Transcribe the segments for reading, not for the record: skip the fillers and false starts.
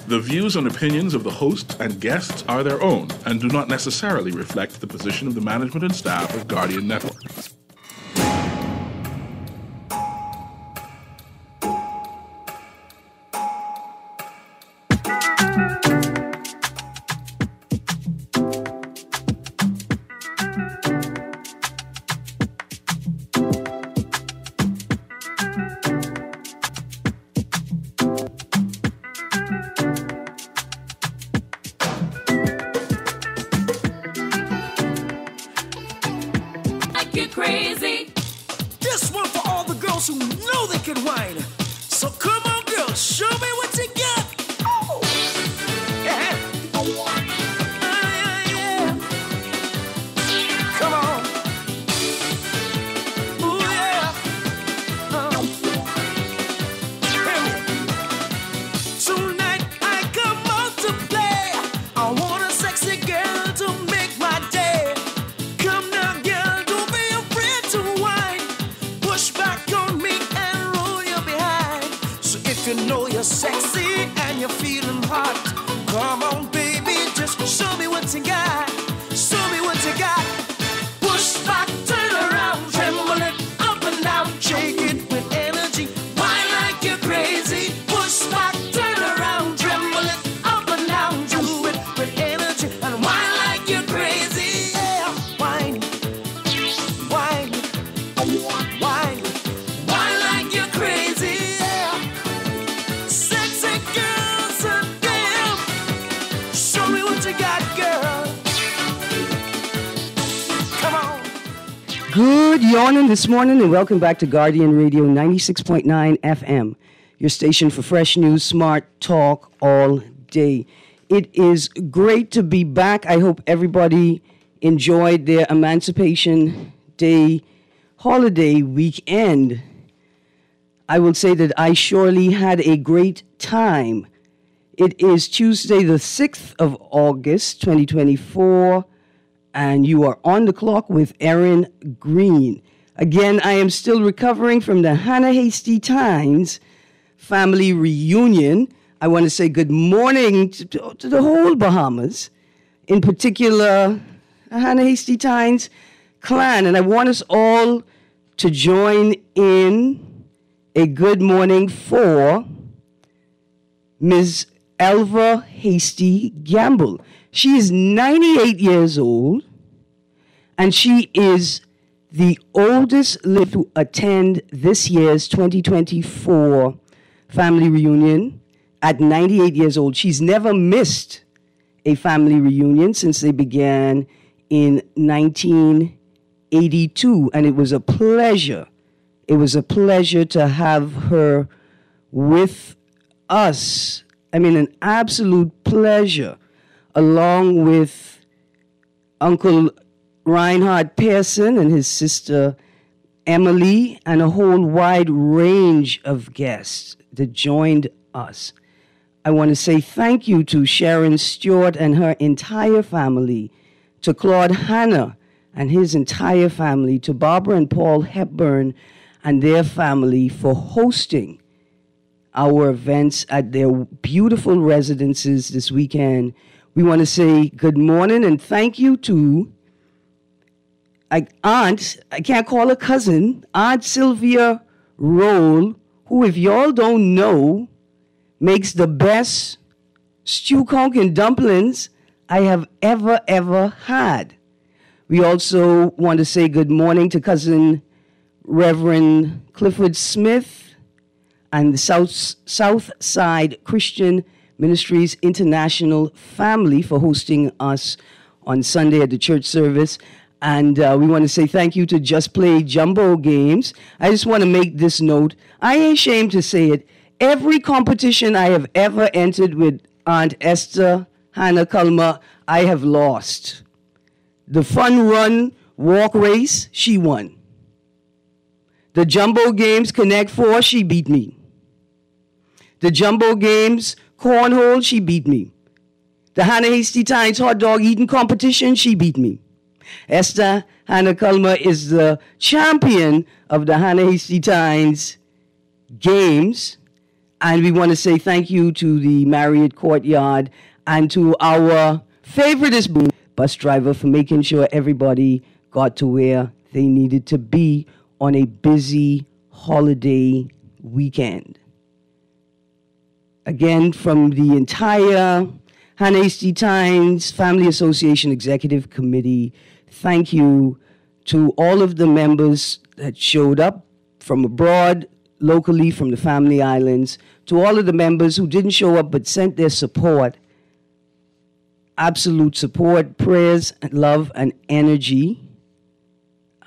The views and opinions of the host and guests are their own and do not necessarily reflect the position of the management and staff of Guardian Network. This morning, and welcome back to Guardian Radio 96.9 FM, your station for fresh news, smart talk all day. It is great to be back. I hope everybody enjoyed their Emancipation Day holiday weekend. I will say that I surely had a great time. It is Tuesday, the 6th of August, 2024, and you are on the clock with Erin, Greene. Again, I am still recovering from the Hannah Hasty Tynes family reunion. I want to say good morning to the whole Bahamas, in particular, the Hannah Hasty Tynes clan. And I want us all to join in a good morning for Ms. Elva Hasty Gamble. She is 98 years old, and she is the oldest lived to attend this year's 2024 family reunion at 98 years old. She's never missed a family reunion since they began in 1982, and it was a pleasure. It was a pleasure to have her with us. I mean, an absolute pleasure, along with Uncle Reinhard Pearson and his sister Emily, and a whole wide range of guests that joined us. I want to say thank you to Sharon Stewart and her entire family, to Claude Hanna and his entire family, to Barbara and Paul Hepburn and their family for hosting our events at their beautiful residences this weekend. We want to say good morning and thank you to Aunt, I can't call her cousin, Aunt Sylvia Roll, who, if y'all don't know, makes the best stew conch and dumplings I have ever had. We also want to say good morning to cousin Reverend Clifford Smith and the South Side Christian Ministries International family for hosting us on Sunday at the church service. And we want to say thank you to Just Play Jumbo Games. I just want to make this note. I ain't ashamed to say it. Every competition I have ever entered with Aunt Esther Hannah Culmer, I have lost. The fun run walk race, she won. The Jumbo Games Connect 4, she beat me. The Jumbo Games Cornhole, she beat me. The Hannah Hasty Tynes hot dog eating competition, she beat me. Esther Hannah Culmer is the champion of the Hannah Hasty Tynes games, And we want to say thank you to the Marriott Courtyard and to our favoriteest bus driver for making sure everybody got to where they needed to be on a busy holiday weekend. Again, from the entire Hannah Times Family Association Executive Committee, thank you to all of the members that showed up from abroad, locally, from the Family Islands, to all of the members who didn't show up but sent their support, absolute support, prayers, love, and energy,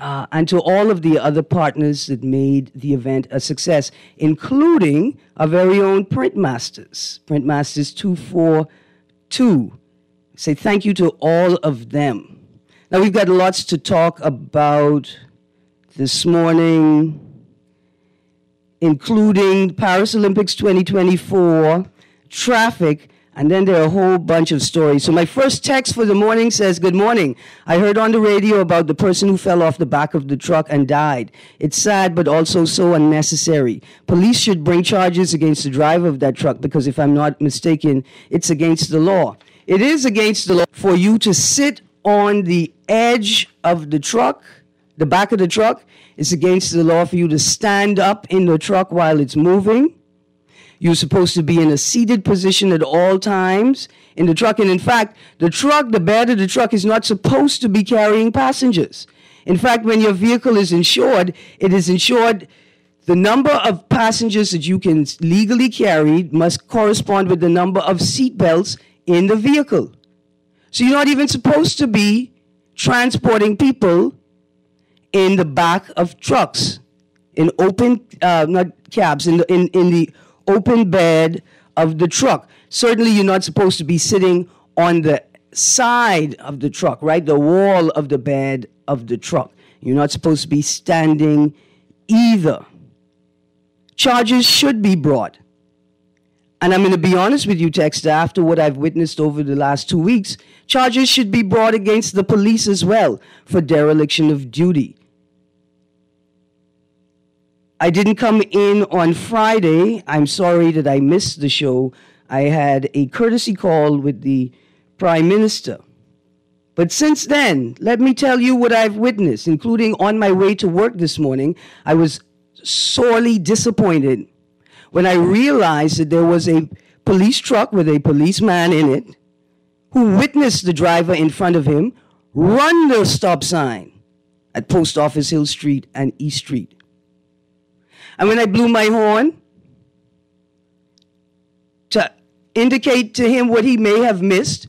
and to all of the other partners that made the event a success, including our very own Printmasters, Printmasters 242. Say thank you to all of them. Now, we've got lots to talk about this morning, including Paris Olympics 2024, traffic, and then there are a whole bunch of stories. So my first text for the morning says, good morning. I heard on the radio about the person who fell off the back of the truck and died. It's sad, but also so unnecessary. Police should bring charges against the driver of that truck because if I'm not mistaken, it's against the law. It is against the law for you to sit on the edge of the truck, the back of the truck. It's against the law for you to stand up in the truck while it's moving. You're supposed to be in a seated position at all times in the truck. And in fact, the truck, the bed of the truck is not supposed to be carrying passengers. In fact, when your vehicle is insured, it is insured, the number of passengers that you can legally carry must correspond with the number of seat belts in the vehicle. So you're not even supposed to be transporting people in the back of trucks, in open, not cabs, in the open bed of the truck. Certainly you're not supposed to be sitting on the side of the truck, right? The wall of the bed of the truck. You're not supposed to be standing either. Charges should be brought. And I'm going to be honest with you, Texter, after what I've witnessed over the last 2 weeks, charges should be brought against the police as well for dereliction of duty. I didn't come in on Friday. I'm sorry that I missed the show. I had a courtesy call with the Prime Minister. But since then, let me tell you what I've witnessed, including on my way to work this morning. I was sorely disappointed when I realized that there was a police truck with a policeman in it who witnessed the driver in front of him run the stop sign at Post Office Hill Street and East Street. And when I blew my horn to indicate to him what he may have missed,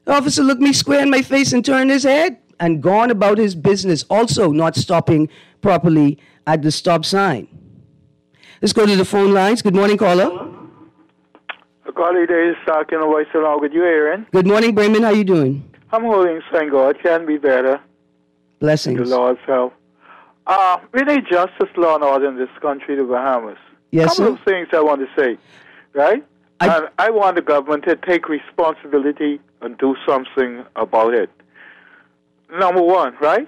the officer looked me square in my face and turned his head and gone about his business, also not stopping properly at the stop sign. Let's go to the phone lines. Good morning, caller. Caller, there is talking voice along with you, Erin. Good morning, Bremen. How you doing? I'm holding, thank God. Can be better. Blessings. The Lord's help. We need justice, law, and order in this country, the Bahamas. Yes, sir. Couple of things I want to say, right? And I want the government to take responsibility and do something about it. Number one, right?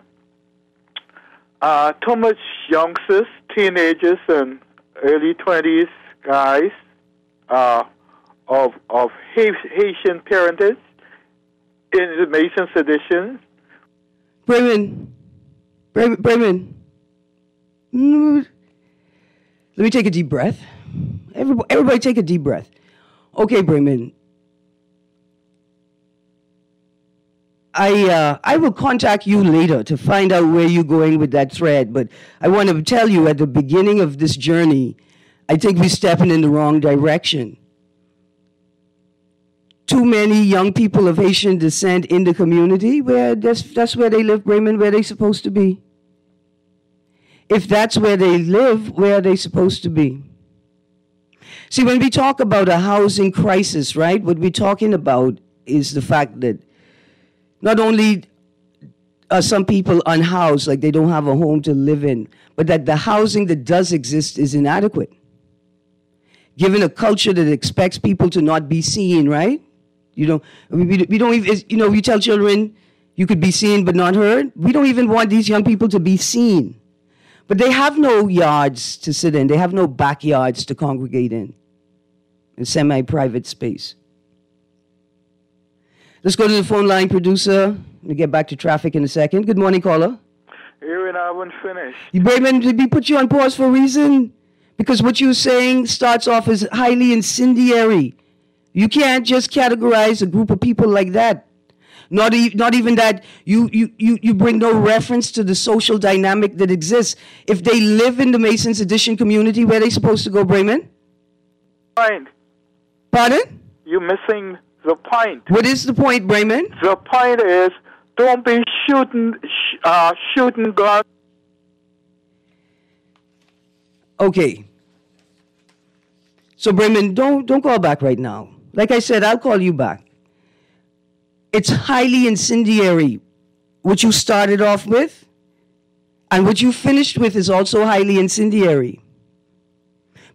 Too much youngsters, teenagers, and early 20s guys of Haitian parentage in the Mason sedition. Bremen. Let me take a deep breath. Everybody take a deep breath. Okay, Bremen. I will contact you later to find out where you're going with that thread, but I want to tell you at the beginning of this journey, I think we're stepping in the wrong direction. Too many young people of Haitian descent in the community, where that's where they live, Bremen, where they're supposed to be. If that's where they live, where are they supposed to be? See, when we talk about a housing crisis, right, what we're talking about is the fact that not only are some people unhoused, like they don't have a home to live in, but that the housing that does exist is inadequate. Given a culture that expects people to not be seen, right? We don't even, we tell children you could be seen but not heard. We don't even want these young people to be seen. But they have no yards to sit in. They have no backyards to congregate in. in semi-private space. Let's go to the phone line, producer. We'll get back to traffic in a second. Good morning, caller. Erin, I haven't finished. Brayman, did we put you on pause for a reason? Because what you're saying starts off as highly incendiary. You can't just categorize a group of people like that. Not even that you bring no reference to the social dynamic that exists. If they live in the Masons Addition community, where are they supposed to go, Brayman? Point. Pardon? You're missing the point. What is the point, Brayman? The point is, don't be shooting guns. Okay. So, Brayman, don't call back right now. Like I said, I'll call you back. It's highly incendiary, what you started off with, and what you finished with is also highly incendiary.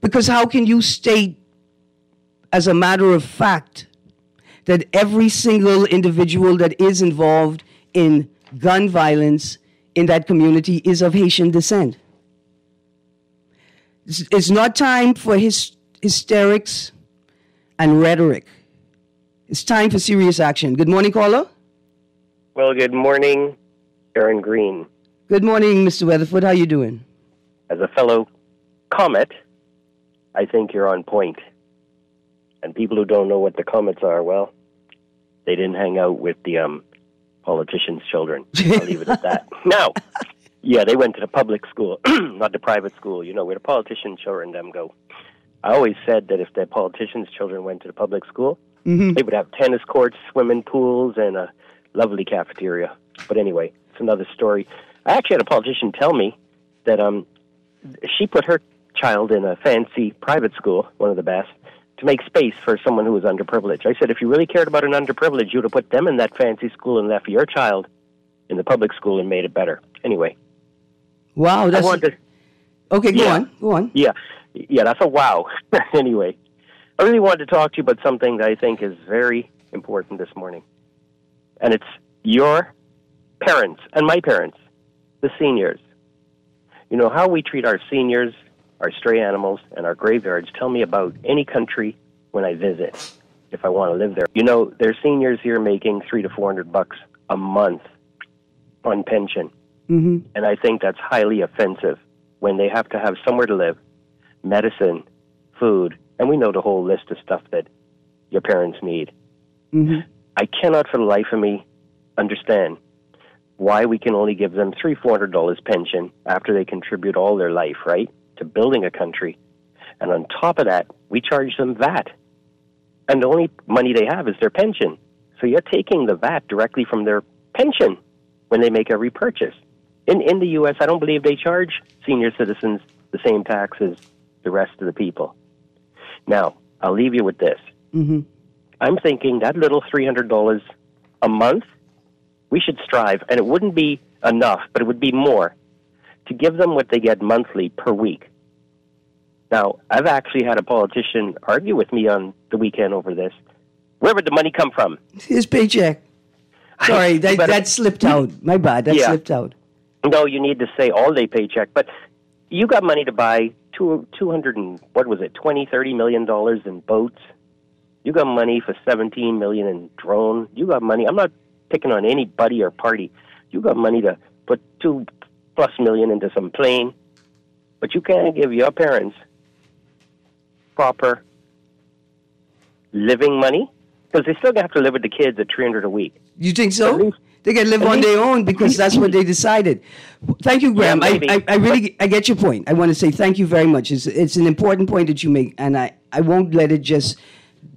Because how can you state, as a matter of fact, that every single individual that is involved in gun violence in that community is of Haitian descent? It's not time for hysterics and rhetoric. It's time for serious action. Good morning, caller. Well, good morning, Erin Greene. Good morning, Mr. Weatherford. How you doing? As a fellow Comet, I think you're on point. And people who don't know what the Comets are, well, they didn't hang out with the politicians' children. I'll leave it at that. Now, yeah, they went to the public school, not the private school, where the politicians' children them go. I always said that if the politicians' children went to the public school, they would have tennis courts, swimming pools, and a lovely cafeteria. But anyway, it's another story. I actually had a politician tell me that she put her child in a fancy private school, one of the best, to make space for someone who was underprivileged. I said, if you really cared about an underprivileged, you would have put them in that fancy school and left your child in the public school and made it better. Anyway. Wow. That's... Okay, go on. Yeah, that's a wow. Anyway. I really wanted to talk to you about something that I think is very important this morning. And it's your parents and my parents, the seniors. How we treat our seniors, our stray animals, and our graveyards tell me about any country when I visit, if I want to live there. There's seniors here making $300 to $400 a month on pension. And I think that's highly offensive when they have to have somewhere to live, medicine, food, and we know the whole list of stuff that your parents need. I cannot for the life of me understand why we can only give them $300 to $400 pension after they contribute all their life, right, to building a country. And on top of that, we charge them VAT. And the only money they have is their pension. So you're taking the VAT directly from their pension when they make every purchase. In the U.S., I don't believe they charge senior citizens the same tax as the rest of the people. Now, I'll leave you with this. I'm thinking that little $300 a month, we should strive, and it wouldn't be enough, but it would be more, to give them what they get monthly per week. Now, I've actually had a politician argue with me on the weekend over this. Where would the money come from? His paycheck. Sorry, that slipped out. My bad, that slipped out. No, you need to say all-day paycheck, but you got money to buy 200 and what was it, $20-30 million in boats. You got money for $17 million in drone. You got money. I'm not picking on anybody or party. You got money to put $2+ million into some plane, but you can't give your parents proper living money because they still have to live with the kids at $300 a week. You think so? They can live on their own because that's what they decided. Thank you, Graham. Yeah, I get your point. I want to say thank you very much. It's an important point that you make, and I won't let it just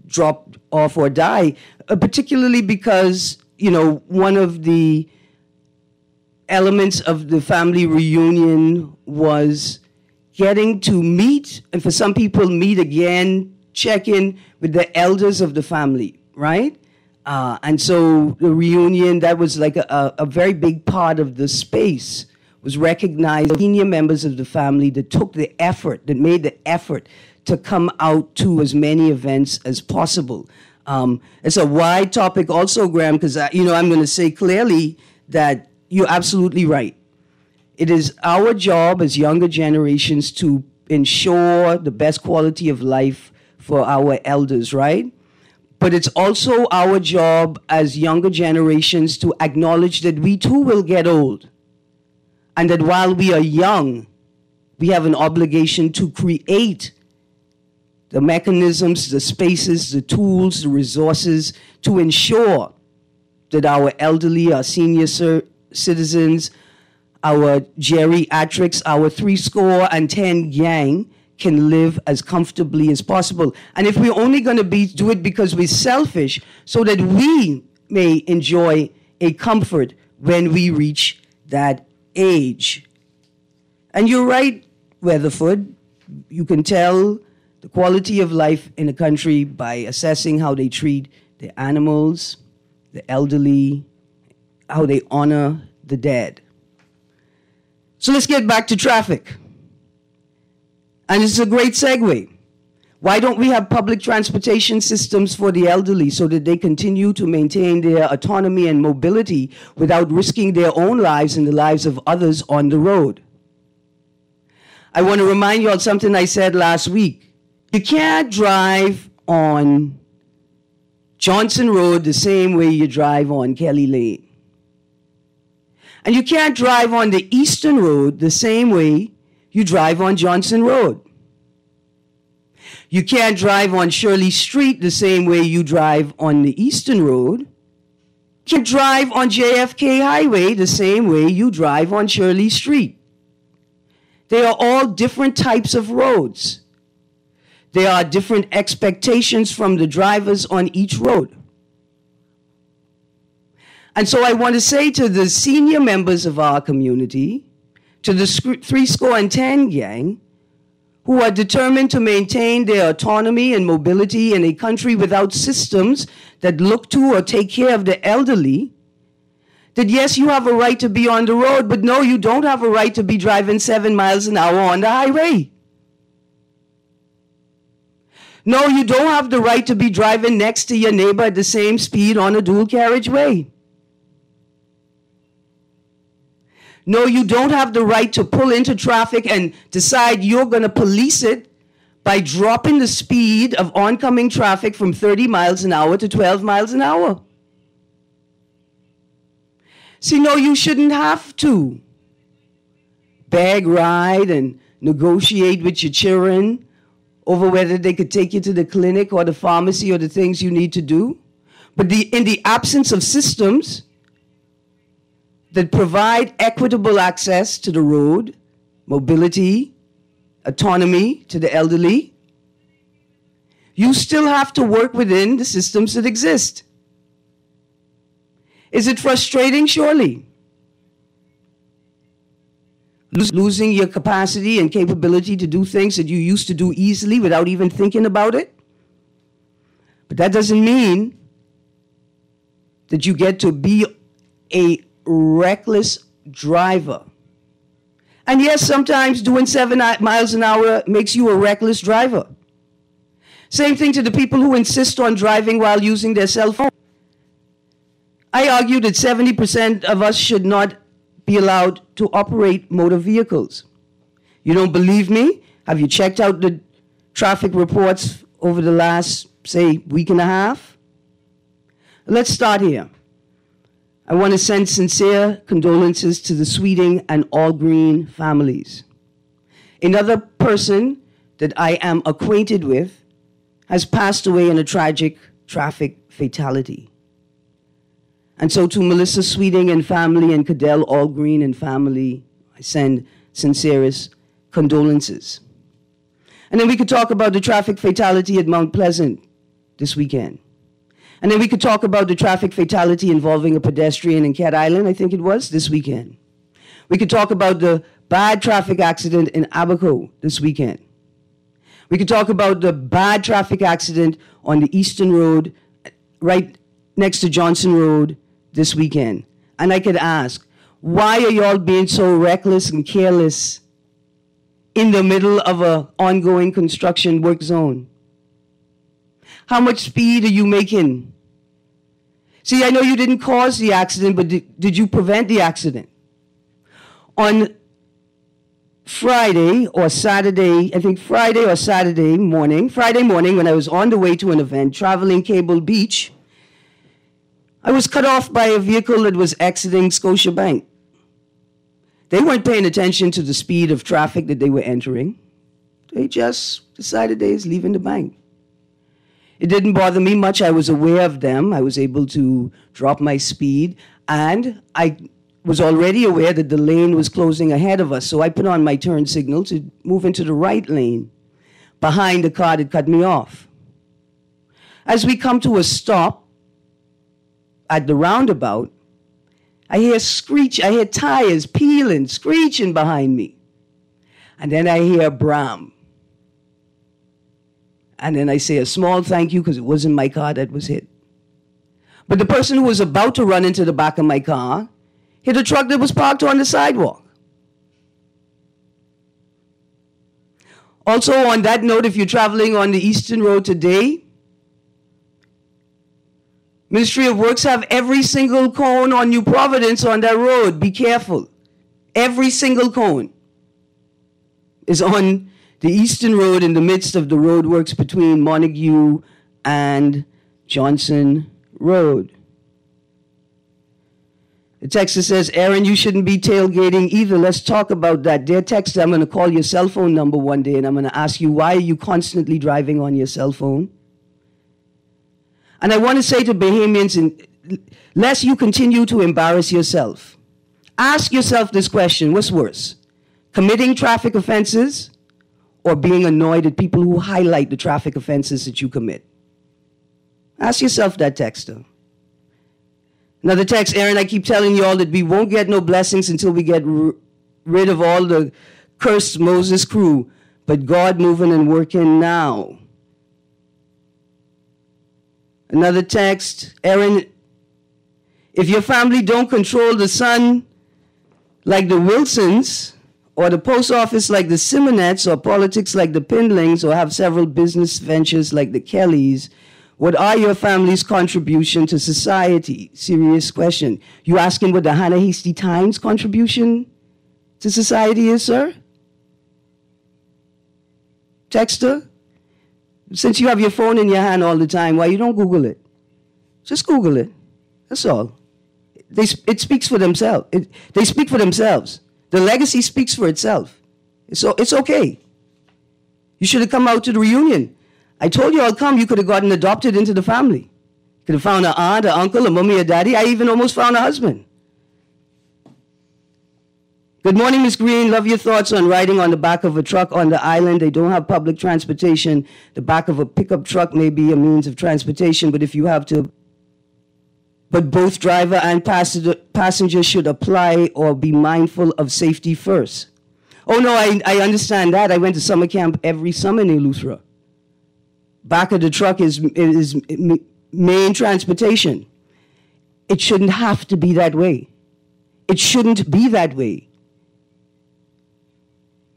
drop off or die, particularly because, one of the elements of the family reunion was getting to meet, and for some people, meet again, check in with the elders of the family, right? And so the reunion, that was like a very big part of the space, was recognized senior members of the family that took the effort, that made the effort to come out to as many events as possible. It's a wide topic also, Graham, because, I'm going to say clearly that you're absolutely right. It is our job as younger generations to ensure the best quality of life for our elders, right? But it's also our job as younger generations to acknowledge that we too will get old. And that while we are young, we have an obligation to create the mechanisms, the spaces, the tools, the resources to ensure that our elderly, our senior citizens, our geriatrics, our 70 gang can live as comfortably as possible. And if we're only going to do it because we're selfish, so that we may enjoy a comfort when we reach that age. And you're right, Weatherford. You can tell the quality of life in a country by assessing how they treat the animals, the elderly, how they honor the dead. So let's get back to traffic. And it's a great segue. Why don't we have public transportation systems for the elderly so that they continue to maintain their autonomy and mobility without risking their own lives and the lives of others on the road? I want to remind you of something I said last week. You can't drive on Johnson Road the same way you drive on Kelly Lane. And you can't drive on the Eastern Road the same way you drive on Johnson Road. You can't drive on Shirley Street the same way you drive on the Eastern Road. You can't drive on JFK Highway the same way you drive on Shirley Street. They are all different types of roads. There are different expectations from the drivers on each road. And so I want to say to the senior members of our community, to the 70 gang, who are determined to maintain their autonomy and mobility in a country without systems that look to or take care of the elderly, that yes, you have a right to be on the road, but no, you don't have a right to be driving 7 miles an hour on the highway. No, you don't have the right to be driving next to your neighbor at the same speed on a dual carriageway. No, you don't have the right to pull into traffic and decide you're going to police it by dropping the speed of oncoming traffic from 30 miles an hour to 12 miles an hour. See, no, you shouldn't have to beg ride and negotiate with your children over whether they could take you to the clinic or the pharmacy or the things you need to do. But in the absence of systems that provide equitable access to the road, mobility, autonomy to the elderly, you still have to work within the systems that exist. Is it frustrating? Surely. Losing your capacity and capability to do things that you used to do easily without even thinking about it? But that doesn't mean that you get to be a reckless driver. And yes, sometimes doing 7 miles an hour makes you a reckless driver. Same thing to the people who insist on driving while using their cell phone. I argue that 70% of us should not be allowed to operate motor vehicles. You don't believe me? Have you checked out the traffic reports over the last, say, week and a half? Let's start here. I want to send sincere condolences to the Sweeting and all Greene families. Another person that I am acquainted with has passed away in a tragic traffic fatality. And so to Melissa Sweeting and family and Cadell All Greene and family, I send sincerest condolences. And then we could talk about the traffic fatality at Mount Pleasant this weekend. And then we could talk about the traffic fatality involving a pedestrian in Cat Island, I think it was, this weekend. We could talk about the bad traffic accident in Abaco this weekend. We could talk about the bad traffic accident on the Eastern Road, right next to Johnson Road this weekend. And I could ask, why are y'all being so reckless and careless in the middle of an ongoing construction work zone? How much speed are you making? See, I know you didn't cause the accident, but did you prevent the accident? On Friday or Saturday, I think Friday or Saturday morning, Friday morning when I was on the way to an event traveling Cable Beach, I was cut off by a vehicle that was exiting Scotiabank. They weren't paying attention to the speed of traffic that they were entering. They just decided they was leaving the bank. It didn't bother me much. I was aware of them. I was able to drop my speed, and I was already aware that the lane was closing ahead of us, so I put on my turn signal to move into the right lane behind the car that cut me off. As we come to a stop at the roundabout, I hear tires peeling, screeching behind me. And then I hear bram. And then I say a small thank you because it wasn't my car that was hit. But the person who was about to run into the back of my car hit a truck that was parked on the sidewalk. Also, on that note, if you're traveling on the Eastern Road today, Ministry of Works have every single cone on New Providence on that road. Be careful. Every single cone is on the Eastern Road in the midst of the roadworks between Montague and Johnson Road. The texter says, Erin, you shouldn't be tailgating either. Let's talk about that. Dear texter, I'm going to call your cell phone number one day and I'm going to ask you, why are you constantly driving on your cell phone? And I want to say to Bahamians, lest you continue to embarrass yourself, ask yourself this question: what's worse, committing traffic offenses or being annoyed at people who highlight the traffic offenses that you commit? Ask yourself that, texter. Another text, Erin, I keep telling you all that we won't get no blessings until we get rid of all the cursed Moses crew, but God moving and working now. Another text, Erin, if your family don't control the sun like the Wilsons, or the post office like the Simonettes, or politics like the Pindlings, or have several business ventures like the Kellys, what are your family's contribution to society? Serious question. You asking what the Hannah Hasty Times contribution to society is, sir? Texter? Since you have your phone in your hand all the time, why you don't Google it? Just Google it. That's all. It speaks for themselves. They speak for themselves. The legacy speaks for itself. So it's okay. You should have come out to the reunion. I told you I'll come. You could have gotten adopted into the family. Could have found an aunt, an uncle, a mommy, a daddy. I even almost found a husband. Good morning, Ms. Greene. Love your thoughts on riding on the back of a truck on the island. They don't have public transportation. The back of a pickup truck may be a means of transportation, but if you have to, but both driver and passenger should apply or be mindful of safety first. Oh no, I understand that. I went to summer camp every summer in Eleuthera. Back of the truck is main transportation. It shouldn't have to be that way. It shouldn't be that way.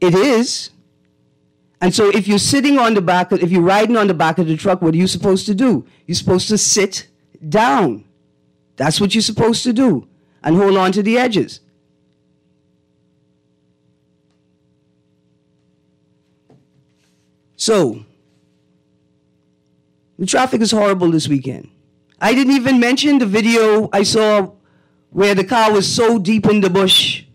It is. And so if you're sitting on the back, if you're riding on the back of the truck, what are you supposed to do? You're supposed to sit down. That's what you're supposed to do. And hold on to the edges. So, the traffic is horrible this weekend. I didn't even mention the video I saw where the car was so deep in the bush.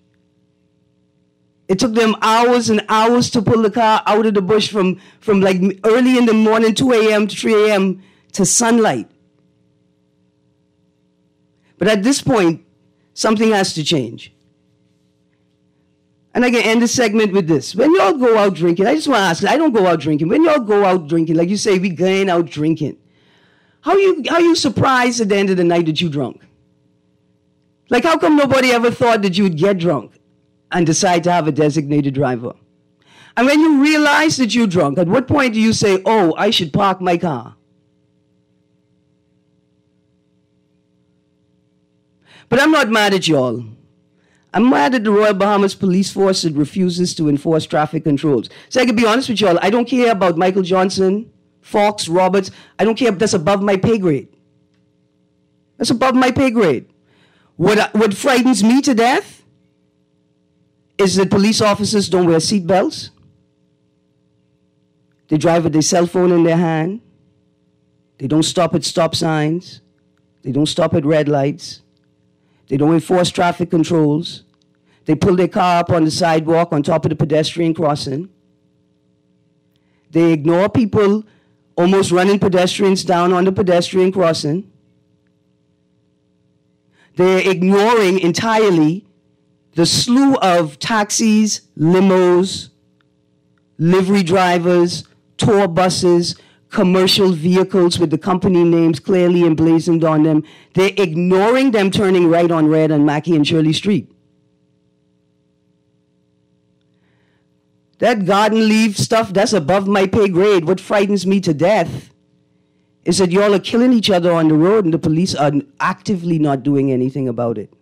It took them hours and hours to pull the car out of the bush from like early in the morning, 2 a.m. to 3 a.m. to sunlight. But at this point, something has to change. And I can end the segment with this. When y'all go out drinking, I just want to ask, I don't go out drinking. When y'all go out drinking, like you say, we going out drinking. How you surprised at the end of the night that you drunk? Like, how come nobody ever thought that you would get drunk and decide to have a designated driver? And when you realize that you're drunk, at what point do you say, oh, I should park my car? But I'm not mad at y'all. I'm mad at the Royal Bahamas Police Force that refuses to enforce traffic controls. So I can be honest with y'all, I don't care about Michael Johnson, Fox, Roberts. I don't care if that's above my pay grade. That's above my pay grade. What frightens me to death is that police officers don't wear seatbelts. They drive with their cell phone in their hand. They don't stop at stop signs. They don't stop at red lights. They don't enforce traffic controls. They pull their car up on the sidewalk on top of the pedestrian crossing. They ignore people almost running pedestrians down on the pedestrian crossing. They're ignoring entirely the slew of taxis, limos, livery drivers, tour buses, commercial vehicles with the company names clearly emblazoned on them. They're ignoring them turning right on Red on Mackey and Shirley Street. That garden leave stuff, that's above my pay grade. What frightens me to death is that y'all are killing each other on the road and the police are actively not doing anything about it.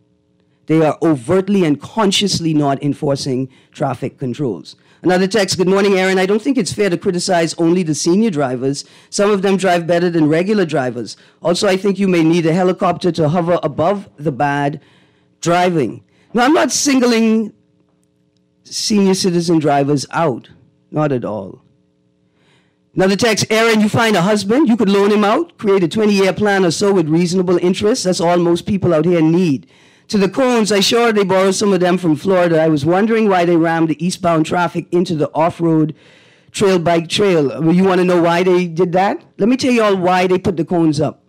They are overtly and consciously not enforcing traffic controls. Another text, good morning, Erin. I don't think it's fair to criticize only the senior drivers. Some of them drive better than regular drivers. Also, I think you may need a helicopter to hover above the bad driving. Now, I'm not singling senior citizen drivers out. Not at all. Another text, Erin, you find a husband, you could loan him out, create a 20-year plan or so with reasonable interest. That's all most people out here need. To the cones, I sure they borrowed some of them from Florida. I was wondering why they rammed the eastbound traffic into the off-road trail bike trail. You want to know why they did that? Let me tell you all why they put the cones up.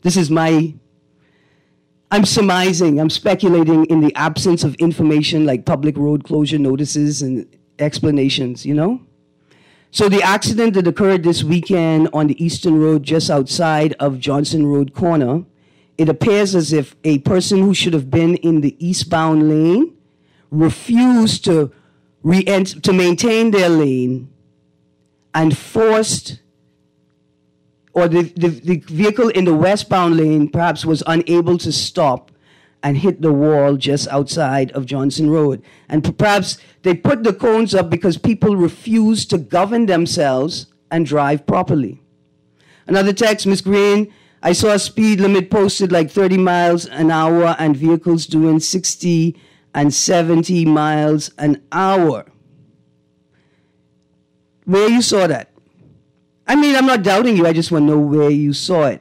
This is I'm surmising, I'm speculating in the absence of information like public road closure notices and explanations, you know? So the accident that occurred this weekend on the Eastern Road just outside of Johnson Road Corner, it appears as if a person who should have been in the eastbound lane refused to maintain their lane and forced, or the vehicle in the westbound lane perhaps was unable to stop and hit the wall just outside of Johnson Road. And perhaps they put the cones up because people refused to govern themselves and drive properly. Another text, Ms. Greene, I saw a speed limit posted like 30 miles an hour and vehicles doing 60 and 70 miles an hour. Where you saw that? I mean, I'm not doubting you. I just want to know where you saw it.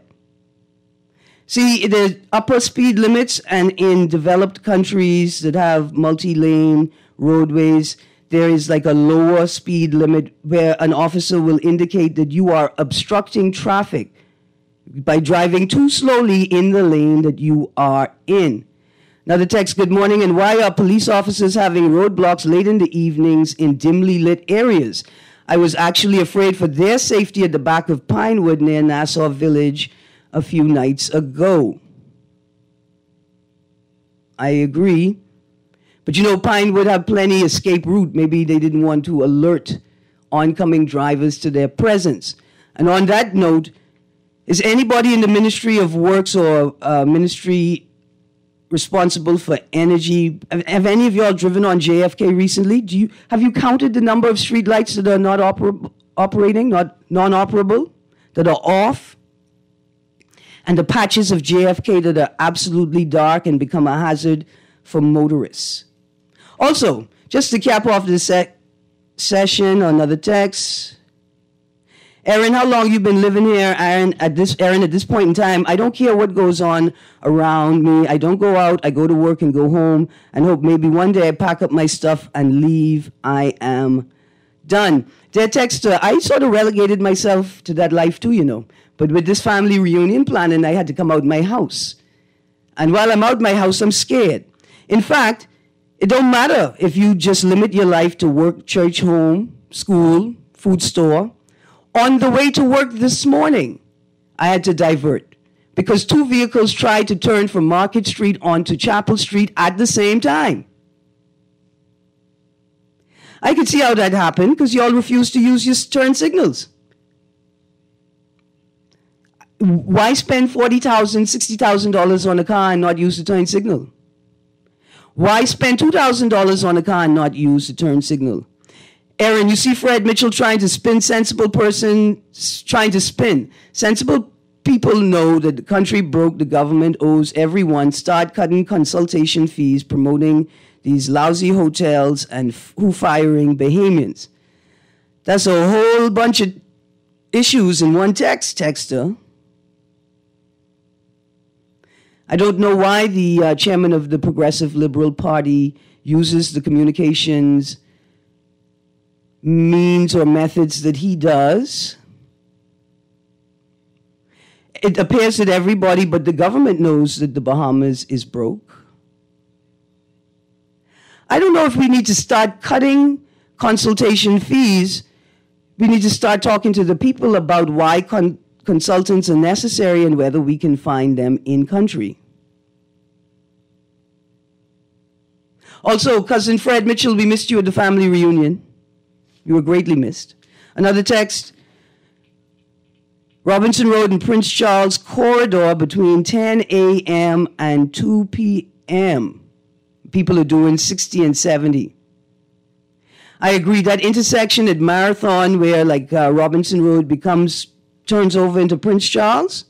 See, the upper speed limits, and in developed countries that have multi-lane roadways, there is like a lower speed limit where an officer will indicate that you are obstructing traffic by driving too slowly in the lane that you are in. Now the text, good morning, and why are police officers having roadblocks late in the evenings in dimly lit areas? I was actually afraid for their safety at the back of Pinewood near Nassau Village a few nights ago. I agree. But you know, Pinewood have plenty escape route. Maybe they didn't want to alert oncoming drivers to their presence. And on that note, is anybody in the Ministry of Works or ministry responsible for energy, have any of y'all driven on JFK recently? Have you counted the number of street lights that are not operating, not non-operable, that are off? And the patches of JFK that are absolutely dark and become a hazard for motorists. Also, just to cap off this session, another text. Erin, how long you been living here? Erin, at this point in time, I don't care what goes on around me. I don't go out. I go to work and go home and hope maybe one day I pack up my stuff and leave. I am done. Dear texter, I sort of relegated myself to that life too, you know. But with this family reunion planning, I had to come out my house. And while I'm out my house, I'm scared. In fact, it don't matter if you just limit your life to work, church, home, school, food store. On the way to work this morning, I had to divert because two vehicles tried to turn from Market Street onto Chapel Street at the same time. I could see how that happened because y'all refused to use your turn signals. Why spend $40,000, $60,000 on a car and not use the turn signal? Why spend $2,000 on a car and not use the turn signal? Erin, you see Fred Mitchell trying to spin sensible people know that the country broke, the government owes everyone, start cutting consultation fees, promoting these lousy hotels, and who firing Bahamians. That's a whole bunch of issues in one texter. I don't know why the chairman of the Progressive Liberal Party uses the communications means or methods that he does. It appears that everybody but the government knows that the Bahamas is broke. I don't know if we need to start cutting consultation fees. We need to start talking to the people about why consultants are necessary and whether we can find them in country. Also, Cousin Fred Mitchell, we missed you at the family reunion. You were greatly missed. Another text, Robinson Road and Prince Charles corridor between 10 a.m. and 2 p.m. People are doing 60 and 70. I agree, that intersection at Marathon where Robinson Road turns over into Prince Charles,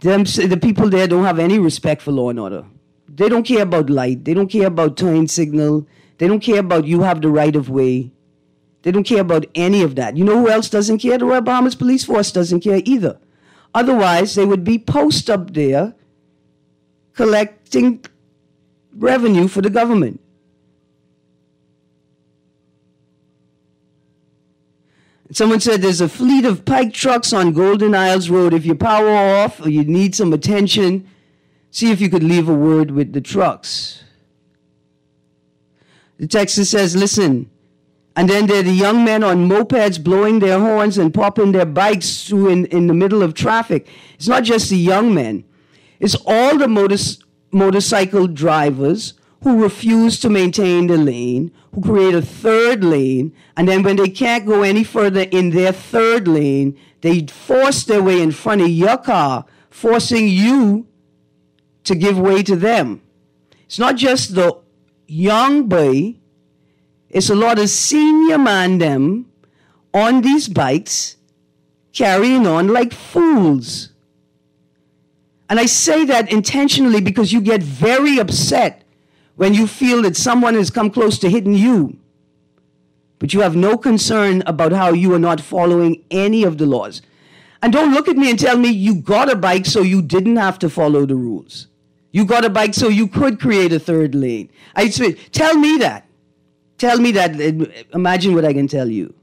the people there don't have any respect for law and order. They don't care about light. They don't care about turn signal. They don't care about you have the right of way. They don't care about any of that. You know who else doesn't care? The Royal Bahamas Police Force doesn't care either. Otherwise, they would be post up there collecting revenue for the government. Someone said there's a fleet of pike trucks on Golden Isles Road. If you power off or you need some attention, see if you could leave a word with the trucks. The texter says, listen, and then there are the young men on mopeds blowing their horns and popping their bikes through in the middle of traffic. It's not just the young men. It's all the motorcycle drivers who refuse to maintain the lane, who create a third lane, and then when they can't go any further in their third lane, they force their way in front of your car, forcing you to give way to them. It's not just the young boy, it's a lot of senior man them on these bikes carrying on like fools. And I say that intentionally because you get very upset when you feel that someone has come close to hitting you, but you have no concern about how you are not following any of the laws. And don't look at me and tell me you got a bike so you didn't have to follow the rules. You got a bike so you could create a third lane. I say, tell me that. Tell me that. Imagine what I can tell you.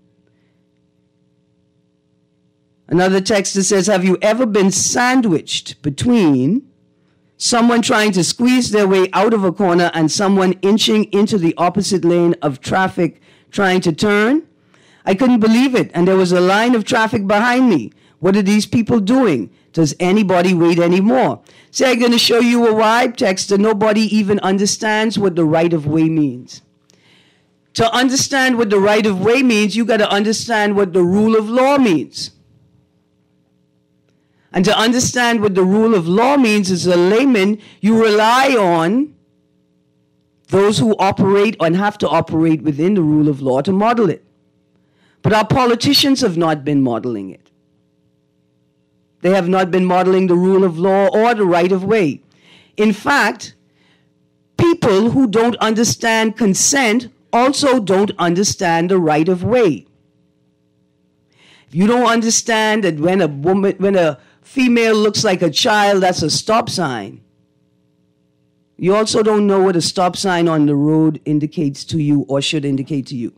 Another texter says, have you ever been sandwiched between someone trying to squeeze their way out of a corner and someone inching into the opposite lane of traffic trying to turn? I couldn't believe it, and there was a line of traffic behind me. What are these people doing? Does anybody wait anymore? Say, I'm going to show you a vibe, texter. Nobody even understands what the right of way means. To understand what the right of way means, you got to understand what the rule of law means. And to understand what the rule of law means as a layman, you rely on those who operate and have to operate within the rule of law to model it. But our politicians have not been modeling it. They have not been modeling the rule of law or the right of way. In fact, people who don't understand consent also don't understand the right of way. If you don't understand that when a female looks like a child, that's a stop sign. You also don't know what a stop sign on the road indicates to you or should indicate to you.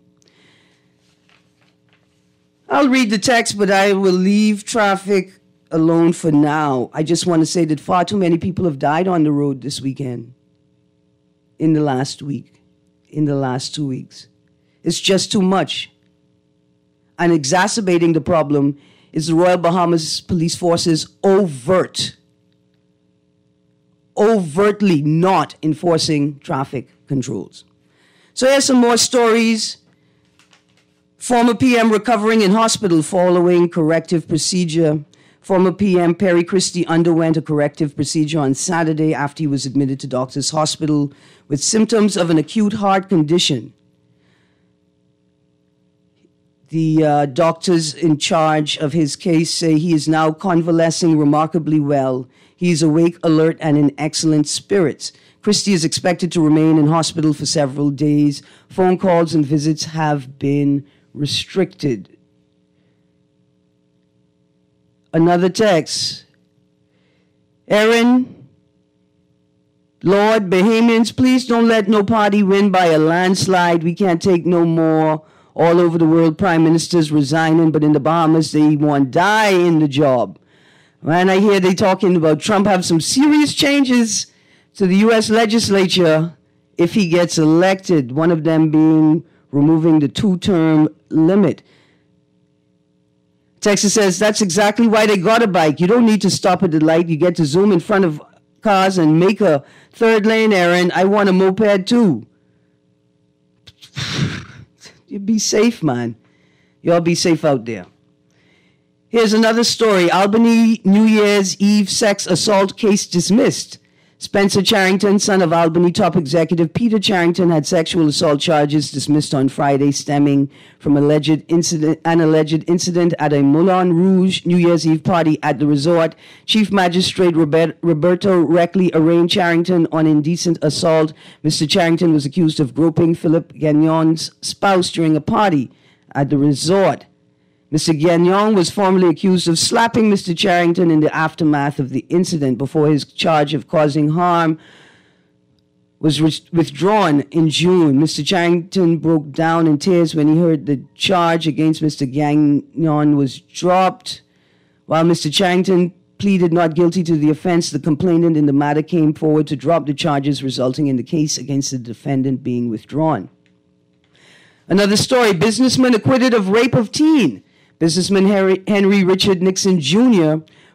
I'll read the text, but I will leave traffic alone for now. I just want to say that far too many people have died on the road this weekend, in the last week, in the last 2 weeks. It's just too much. And exacerbating the problem is the Royal Bahamas Police Force's overtly not enforcing traffic controls. So here's some more stories. Former PM recovering in hospital following corrective procedure. Former PM Perry Christie underwent a corrective procedure on Saturday after he was admitted to Doctors Hospital with symptoms of an acute heart condition. The doctors in charge of his case say he is now convalescing remarkably well. He is awake, alert, and in excellent spirits. Christie is expected to remain in hospital for several days. Phone calls and visits have been restricted. Another text. Erin, Lord, Bahamians, please don't let no party win by a landslide. We can't take no more. All over the world, prime ministers resigning, but in the Bahamas, they want die in the job. And I hear they talking about Trump have some serious changes to the U.S. legislature if he gets elected, one of them being removing the 2-term limit. Texas says, that's exactly why they got a bike. You don't need to stop at the light. You get to zoom in front of cars and make a third lane, Erin. I want a moped too. You be safe, man. Y'all be safe out there. Here's another story. Albany New Year's Eve sex assault case dismissed. Spencer Charrington, son of Albany top executive Peter Charrington, had sexual assault charges dismissed on Friday stemming from an alleged incident at a Moulin Rouge New Year's Eve party at the resort. Chief Magistrate Roberto Reckley arraigned Charrington on indecent assault. Mr. Charrington was accused of groping Philip Gagnon's spouse during a party at the resort. Mr. Gagnon was formerly accused of slapping Mr. Charrington in the aftermath of the incident before his charge of causing harm was withdrawn in June. Mr. Charrington broke down in tears when he heard the charge against Mr. Gagnon was dropped. While Mr. Charrington pleaded not guilty to the offense, the complainant in the matter came forward to drop the charges, resulting in the case against the defendant being withdrawn. Another story, businessman acquitted of rape of teen. Businessman Henry Richard Nixon Jr.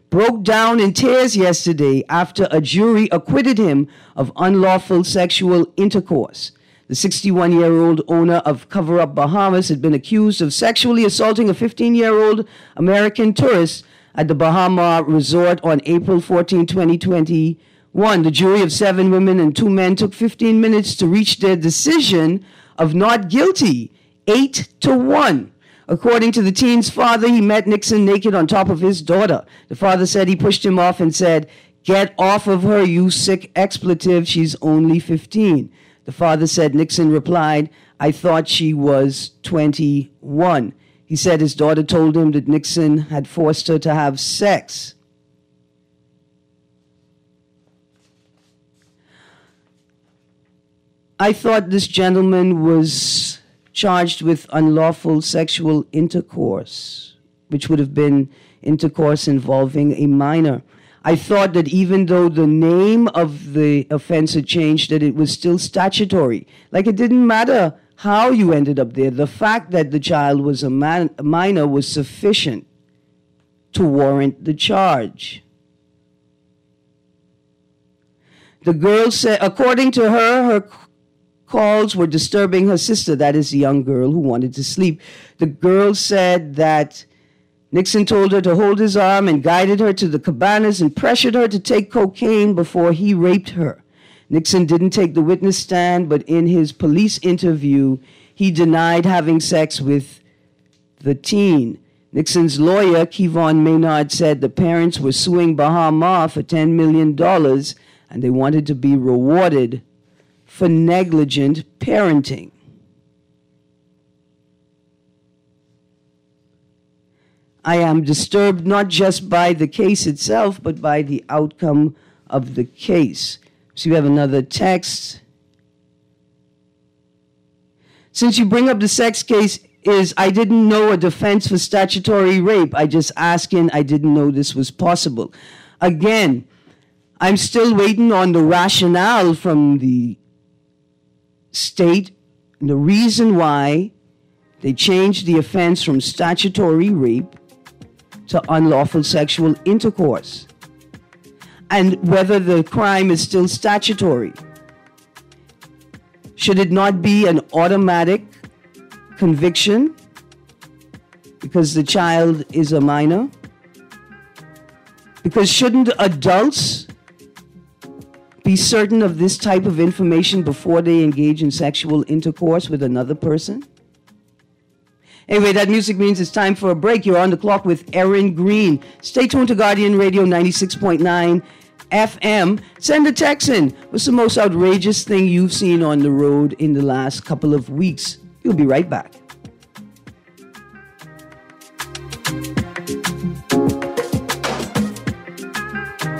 broke down in tears yesterday after a jury acquitted him of unlawful sexual intercourse. The 61-year-old owner of Cover Up Bahamas had been accused of sexually assaulting a 15-year-old American tourist at the Bahama Resort on April 14, 2021. The jury of 7 women and 2 men took 15 minutes to reach their decision of not guilty, 8-1. According to the teen's father, he met Nixon naked on top of his daughter. The father said he pushed him off and said, "Get off of her, you sick expletive. She's only 15. The father said Nixon replied, "I thought she was 21. He said his daughter told him that Nixon had forced her to have sex. I thought this gentleman was charged with unlawful sexual intercourse, which would have been intercourse involving a minor. I thought that even though the name of the offense had changed, that it was still statutory. Like it didn't matter how you ended up there. The fact that the child was a minor was sufficient to warrant the charge. The girl said, according to her, her calls were disturbing her sister, that is the young girl who wanted to sleep. The girl said that Nixon told her to hold his arm and guided her to the cabanas and pressured her to take cocaine before he raped her. Nixon didn't take the witness stand, but in his police interview, he denied having sex with the teen. Nixon's lawyer, Kevon Maynard, said the parents were suing Bahama for $10 million and they wanted to be rewarded for negligent parenting. I am disturbed not just by the case itself, but by the outcome of the case. So we have another text. Since you bring up the sex case, I didn't know a defense for statutory rape. I just asking, I didn't know this was possible. Again, I'm still waiting on the rationale from the state, the reason why they changed the offense from statutory rape to unlawful sexual intercourse, and whether the crime is still statutory. Should it not be an automatic conviction because the child is a minor? Because shouldn't adults be certain of this type of information before they engage in sexual intercourse with another person? Anyway, that music means it's time for a break. You're on the clock with Erin Greene. Stay tuned to Guardian Radio 96.9 FM. Send a text in. What's the most outrageous thing you've seen on the road in the last couple of weeks? We'll be right back.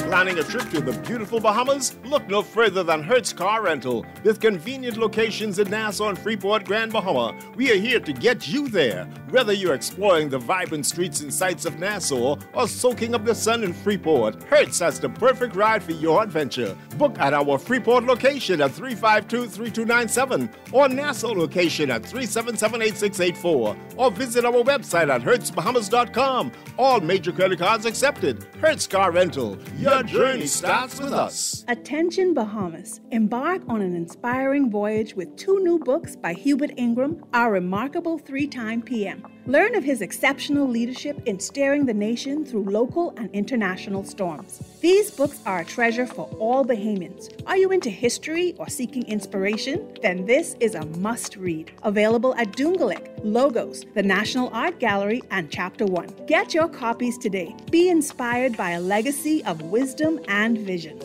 Planning a trip to the beautiful Bahamas? Look no further than Hertz Car Rental. With convenient locations in Nassau and Freeport, Grand Bahama, we are here to get you there. Whether you're exploring the vibrant streets and sights of Nassau or soaking up the sun in Freeport, Hertz has the perfect ride for your adventure. Book at our Freeport location at 352-3297 or Nassau location at 377-8684 or visit our website at hertzbahamas.com. All major credit cards accepted. Hertz Car Rental. Your journey starts with us. Attention Bahamas. Embark on an inspiring voyage with 2 new books by Hubert Ingram, Our Remarkable 3-Time PM. Learn of his exceptional leadership in steering the nation through local and international storms. These books are a treasure for all Bahamians. Are you into history or seeking inspiration? Then this is a must-read. Available at Dungalik, Logos, the National Art Gallery, and Chapter 1. Get your copies today. Be inspired by a legacy of wisdom and vision.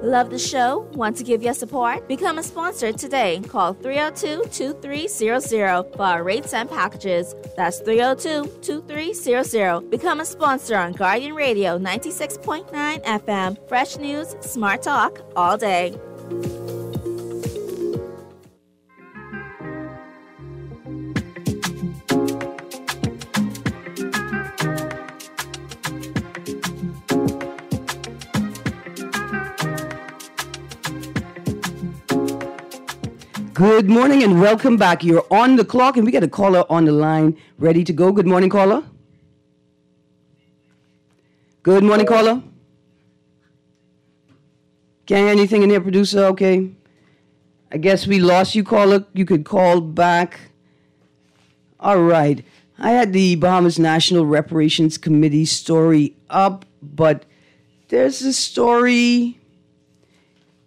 Love the show? Want to give your support? Become a sponsor today. Call 302-2300 for our rates and packages. That's 302-2300. Become a sponsor on Guardian Radio 96.9 FM. Fresh news, smart talk, all day. Good morning and welcome back. You're on the clock and we got a caller on the line ready to go. Good morning, caller. Good morning, caller. Can't hear anything in here, producer? Okay. I guess we lost you, caller. You could call back. All right. I had the Bahamas National Reparations Committee story up, but there's a story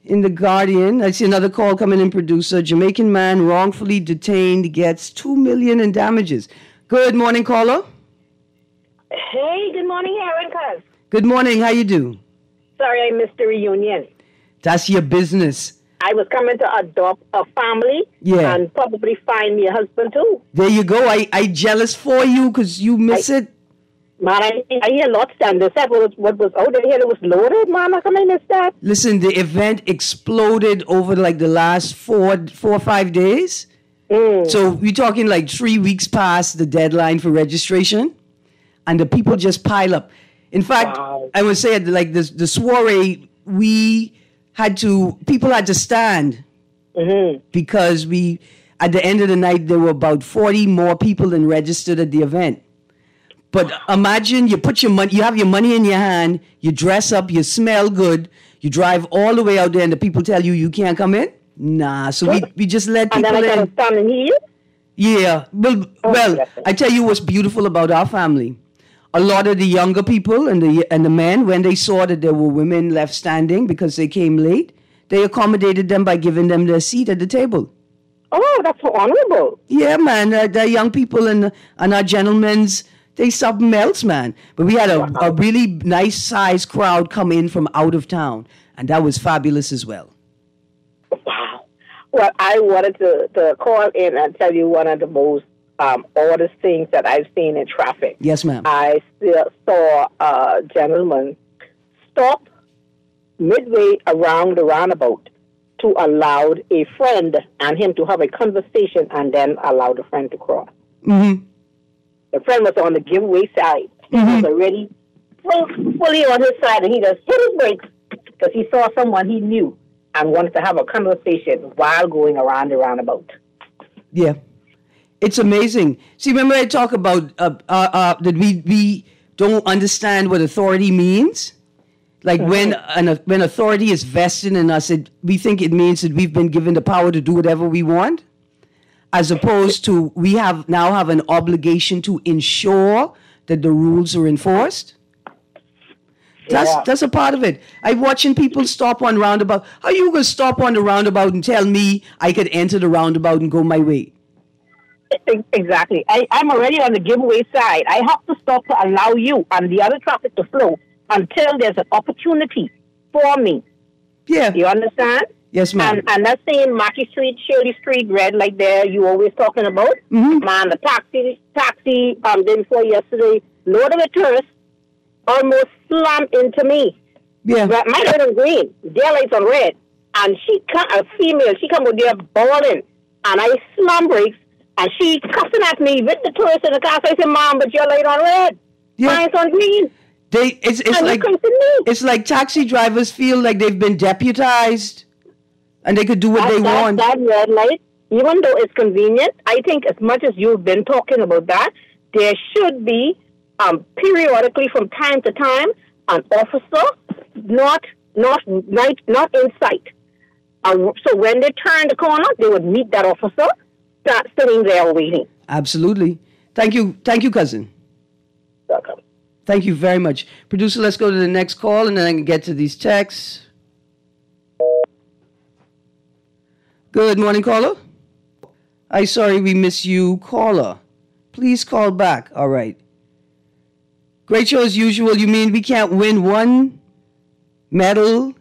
in The Guardian. I see another call coming in, producer. Jamaican man wrongfully detained gets $2 million in damages. Good morning, caller. Hey, good morning, Erin. Cuz. Good morning. How you do? Sorry I missed the reunion. That's your business. I was coming to adopt a family and probably find me a husband too. There you go. I jealous for you because you miss it. Man, I hear lots and they said what was out there. It was loaded, man. How come I missed that? Listen, the event exploded over like the last four or 5 days. So we're talking like 3 weeks past the deadline for registration, and the people just pile up. In fact, I would say like the soiree, people had to stand because at the end of the night, there were about 40 more people than registered at the event. But imagine you put your money, you have your money in your hand, you dress up, you smell good, you drive all the way out there and the people tell you can't come in? Nah, so we just let people in. And then I can stand and hear you? Yeah. Well, I tell you what's beautiful about our family. A lot of the younger people and the men, when they saw that there were women left standing because they came late, they accommodated them by giving them their seat at the table. Oh, that's so honorable. Yeah, man. The young people and our gentlemen's, they something else, man. But we had a really nice sized crowd come in from out of town, and that was fabulous as well. Wow. Well, I wanted to call in and tell you one of the most oddest things that I've seen in traffic. Yes, ma'am. I saw a gentleman stop midway around the roundabout to allow a friend and him to have a conversation and then allow the friend to cross. Mm-hmm. The friend was on the giveaway side. He was already fully on his side, and he just hit his brakes because he saw someone he knew and wanted to have a conversation while going around the roundabout. Yeah. It's amazing. See, remember I talk about that we don't understand what authority means? Like when authority is vested in us, we think it means that we've been given the power to do whatever we want, as opposed to we now have an obligation to ensure that the rules are enforced. That's a part of it. I'm watching people stop on roundabout. How are you going to stop on the roundabout and tell me I could enter the roundabout and go my way? Exactly. I'm already on the giveaway side. I have to stop to allow you and the other traffic to flow until there's an opportunity for me. Yeah. You understand? Yes, ma'am. And that's saying Mackey Street, Shirley Street, red like there, you always talking about. Mm-hmm. Man, the taxi, day before yesterday, load of a tourist almost slammed into me. Yeah. But my head on green, their lights on red. And a female, she come with there bawling. And I slam brakes, and she cussing at me with the tourist in the car. So I said, Mom, but your light on red. Yeah. Mine's on green. It's like taxi drivers feel like they've been deputized and they could do what they want. That red light, even though it's convenient, I think as much as you've been talking about that, there should be periodically from time to time an officer not in sight. So when they turn the corner, they would meet that officer, start sitting there waiting. Absolutely. Thank you, cousin. Welcome. Thank you very much. Producer, let's go to the next call, and then I can get to these texts. Good morning, caller. I'm sorry we miss you, caller. Please call back. All right. Great show as usual. You mean we can't win one medal?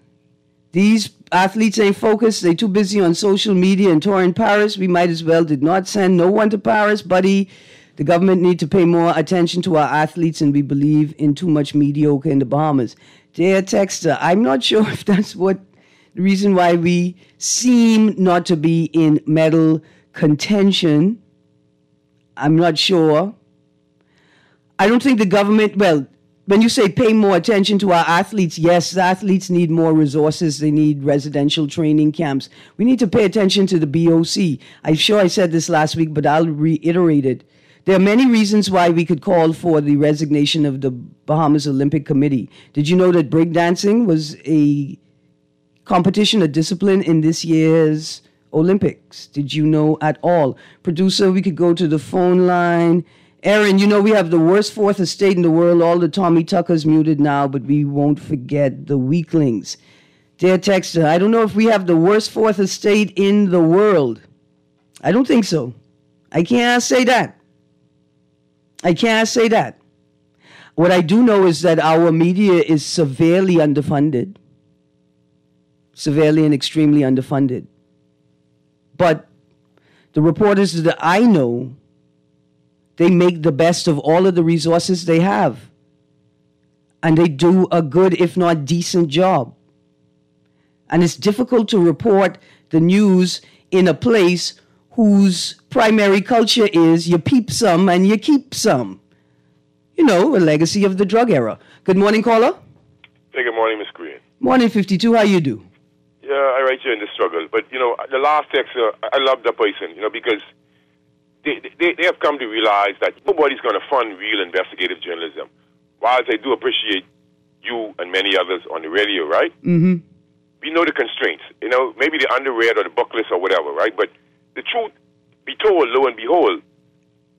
These athletes ain't focused. They too busy on social media and touring Paris. We might as well did not send no one to Paris, buddy. The government need to pay more attention to our athletes, and we believe in too much mediocre in the Bahamas. Dear texter, I'm not sure if that's the reason why we seem not to be in medal contention. I'm not sure. I don't think the government, well, when you say pay more attention to our athletes, yes, the athletes need more resources. They need residential training camps. We need to pay attention to the BOC. I'm sure I said this last week, but I'll reiterate it. There are many reasons why we could call for the resignation of the Bahamas Olympic Committee. Did you know that breakdancing was a competition, a discipline in this year's Olympics? Did you know at all? Producer, we could go to the phone line. Erin, you know we have the worst fourth estate in the world. All the Tommy Tuckers muted now, but we won't forget the weaklings. Dear texter, I don't know if we have the worst fourth estate in the world. I don't think so. I can't say that. What I do know is that our media is severely underfunded. Severely and extremely underfunded. But the reporters that I know, they make the best of all of the resources they have. And they do a good, if not decent job. And it's difficult to report the news in a place whose primary culture is you peep some and you keep some. You know, a legacy of the drug era. Good morning, caller. Hey, good morning, Miss Greene. Morning, 52. How you do? Yeah, I write you in the struggle. But, you know, the last text, I love the person, you know, because they have come to realize that nobody's going to fund real investigative journalism. Whilst I do appreciate you and many others on the radio, right? Mm-hmm. We know the constraints. You know, maybe the underread or the bookless or whatever, right? But the truth be told, lo and behold,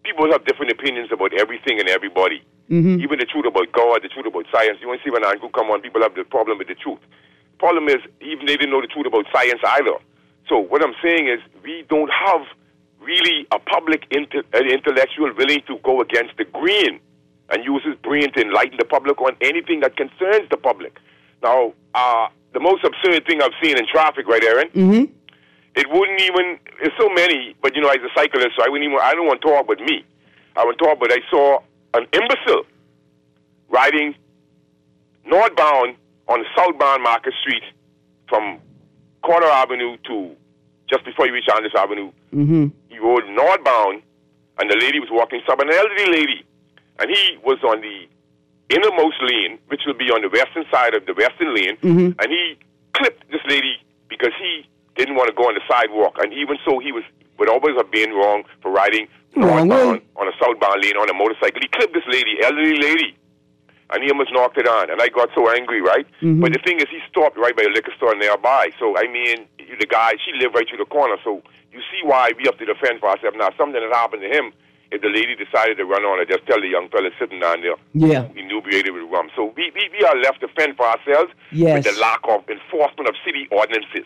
people have different opinions about everything and everybody. Mm-hmm. Even the truth about God, the truth about science. You want to see when Angu come on, people have the problem with the truth. The problem is, even they didn't know the truth about science either. So what I'm saying is, we don't have really a public intellectual willing to go against the grain and use his brain to enlighten the public on anything that concerns the public. Now, the most absurd thing I've seen in traffic, right, Erin? Mm-hmm. It wouldn't even, there's so many, but, you know, as a cyclist, so I don't want to talk about me. I want to talk about, I saw an imbecile riding northbound on southbound Market Street from Corner Avenue to just before you reach Andres Avenue. Mm-hmm. He rode northbound, and the lady was walking south, an elderly lady, and he was on the innermost lane, which will be on the western side of the western lane, mm-hmm. and he clipped this lady because he didn't want to go on the sidewalk, and even so, he would always have been wrong for riding northbound on a southbound lane on a motorcycle. He clipped this lady, elderly lady, and he almost knocked it on, and I got so angry, right? Mm-hmm. But the thing is, he stopped right by a liquor store nearby, so, I mean, the guy, she lived right through the corner, so you see why we have to defend for ourselves. Now, something that happened to him, if the lady decided to run on her, just tell the young fella sitting down there, inebriated with rum. So we are left to fend for ourselves with the lack of enforcement of city ordinances.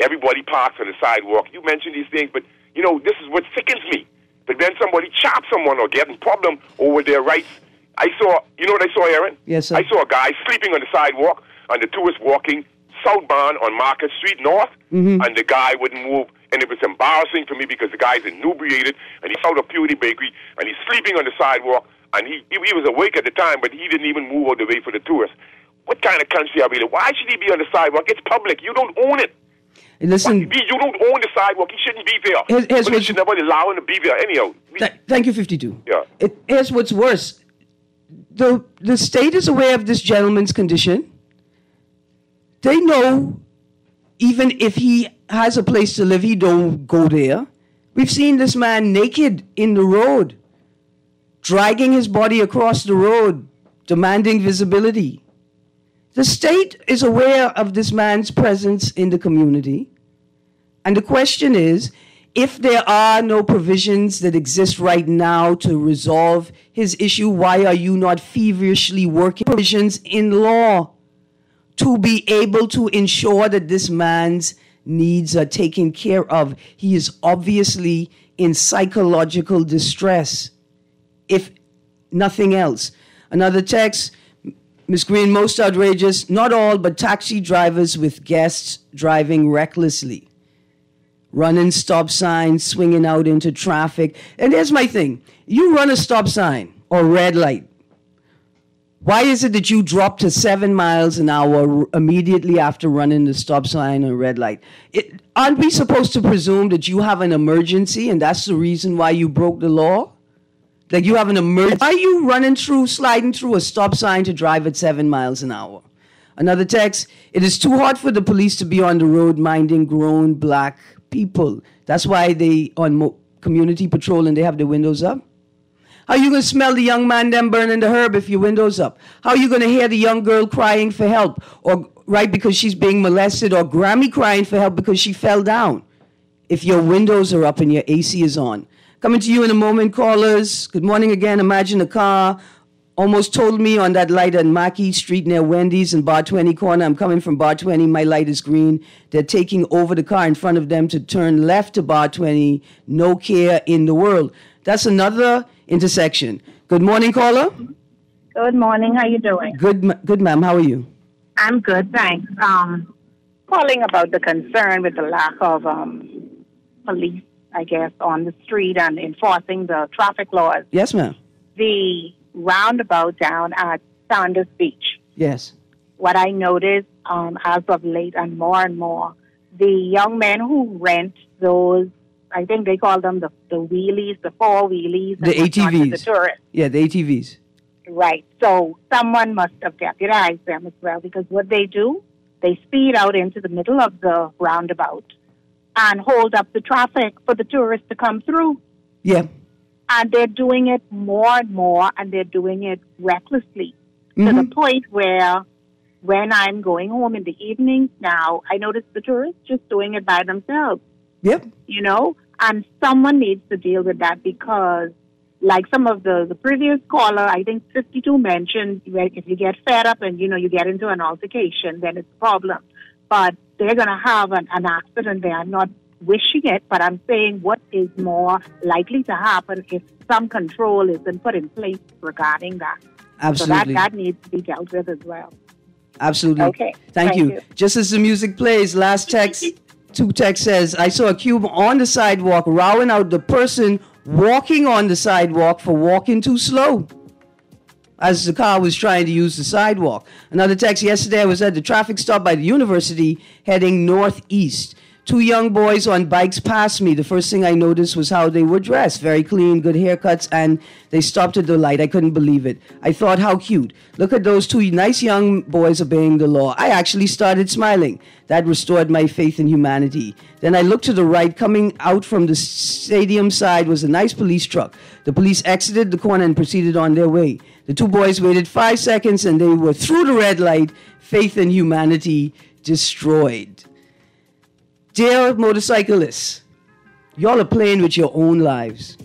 Everybody parks on the sidewalk. You mentioned these things, but, you know, this is what sickens me. But when somebody chops someone or getting problem over their rights, you know what I saw, Erin? Yes, sir. I saw a guy sleeping on the sidewalk and the tourist walking southbound on Market Street North, and the guy wouldn't move. And it was embarrassing for me because the guy's inebriated, and he's out of Purity Bakery, and he's sleeping on the sidewalk, and he was awake at the time, but he didn't even move out the way for the tourists. What kind of country are we in? Why should he be on the sidewalk? It's public. You don't own it. Listen, you don't own the sidewalk. He shouldn't be there. But you should never allow him to be there. Anyhow. Thank you, 52. Yeah. Here's what's worse. The state is aware of this gentleman's condition. They know even if he has a place to live, he don't go there. We've seen this man naked in the road, dragging his body across the road, demanding visibility. The state is aware of this man's presence in the community. And the question is, if there are no provisions that exist right now to resolve his issue, why are you not feverishly working provisions in law to be able to ensure that this man's needs are taken care of? He is obviously in psychological distress, if nothing else. Another text, Ms. Greene, most outrageous, not all, but taxi drivers with guests driving recklessly, running stop signs, swinging out into traffic. And here's my thing. You run a stop sign or red light. Why is it that you drop to 7 miles an hour immediately after running the stop sign or red light? Aren't we supposed to presume that you have an emergency and that's the reason why you broke the law? Like you have an emergency. Why are you sliding through a stop sign to drive at 7 miles an hour? Another text, it is too hot for the police to be on the road minding grown black people. That's why they on community patrol and they have their windows up. How are you going to smell the young man them burning the herb if your window's up? How are you going to hear the young girl crying for help, or right because she's being molested, or Grammy crying for help because she fell down if your windows are up and your AC is on? Coming to you in a moment, callers. Good morning again. Imagine a car almost totaled me on that light on Mackey Street near Wendy's and Bar 20 corner. I'm coming from Bar 20. My light is green. They're taking over the car in front of them to turn left to Bar 20. No care in the world. That's another intersection. Good morning, caller. Good morning. How you doing? Good, ma'am. How are you? I'm good, thanks. Calling about the concern with the lack of police, I guess, on the street and enforcing the traffic laws. Yes, ma'am. The roundabout down at Sanders Beach. Yes. What I noticed as of late and more, the young men who rent those, I think they call them the wheelies, the four wheelies. The ATVs. The tourists. Yeah, the ATVs. Right. So someone must have deputized them as well, because what they do, they speed out into the middle of the roundabout and hold up the traffic for the tourists to come through. Yeah. And they're doing it more and more, and they're doing it recklessly to the point where when I'm going home in the evenings now, I notice the tourists just doing it by themselves. Yep. You know, and someone needs to deal with that, because like some of the previous caller, I think 52 mentioned, if you get fed up and, you get into an altercation, then it's a problem. But they're going to have an accident there. I'm not wishing it, but I'm saying what is more likely to happen if some control isn't put in place regarding that. Absolutely. So that needs to be dealt with as well. Absolutely. Okay. Thank you. Just as the music plays, last text, 2 text says, I saw a cube on the sidewalk rowing out the person walking on the sidewalk for walking too slow as the car was trying to use the sidewalk. Another text, yesterday I was at the traffic stop by the university heading northeast. 2 young boys on bikes passed me. The first thing I noticed was how they were dressed. Very clean, good haircuts, and they stopped at the light. I couldn't believe it. I thought, how cute. Look at those 2 nice young boys obeying the law. I actually started smiling. That restored my faith in humanity. Then I looked to the right. Coming out from the stadium side was a nice police truck. The police exited the corner and proceeded on their way. The 2 boys waited 5 seconds, and they were through the red light. Faith in humanity destroyed. Dear motorcyclists, y'all are playing with your own lives.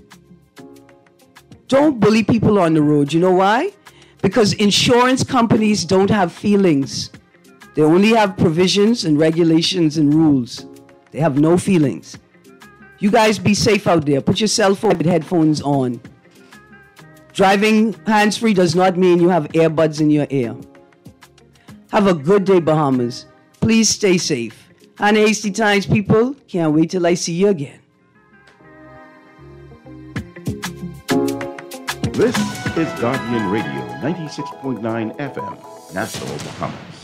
Don't bully people on the road. You know why? Because insurance companies don't have feelings. They only have provisions and regulations and rules. They have no feelings. You guys be safe out there. Put your cell phone with headphones on. Driving hands-free does not mean you have earbuds in your ear. Have a good day, Bahamas. Please stay safe. And Hasty Times people, can't wait till I see you again. This is Guardian Radio, 96.9 FM, Nassau, Bahamas.